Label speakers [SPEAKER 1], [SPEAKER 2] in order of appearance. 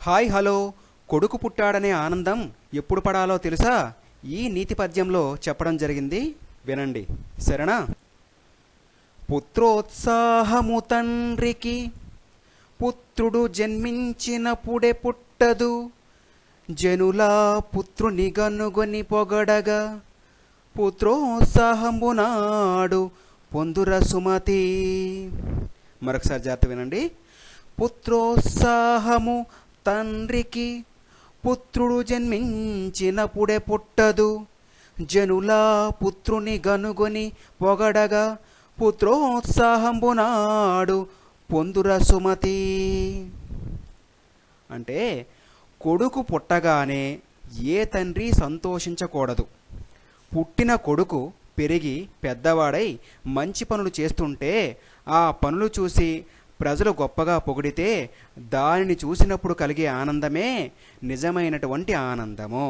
[SPEAKER 1] Hi hello కొడుకు పుట్టాడనే ఆనందం ఎప్పుడు పడాలో తెలుసా? ఈ నీతి పద్యంలో చెప్పడం జరిగింది, వినండి సరేనా? పుత్రోత్సాహము తండ్రికి పుత్రుడు జన్మించినప్పుడే పుట్టదు, జనులా పుత్రుని గనుగొని పొగడగా పుత్రోత్సాహము నాడు పొందుర సుమతి. మరొకసారి జాగ్రత్త వినండి. పుత్రోత్సాహము తండ్రికి పుత్రుడు జన్మించినప్పుడే పుట్టదు, జనులా పుత్రుని గనుగొని పొగడగా పుత్రోత్సాహంబు నాడు పొందుర సుమతి. అంటే కొడుకు పుట్టగానే ఏ తండ్రి సంతోషించకూడదు. పుట్టిన కొడుకు పెరిగి పెద్దవాడై మంచి పనులు చేస్తుంటే ఆ పనులు చూసి ప్రజలు గొప్పగా పొగిడితే దానిని చూసినప్పుడు కలిగే ఆనందమే నిజమైనటువంటి ఆనందము.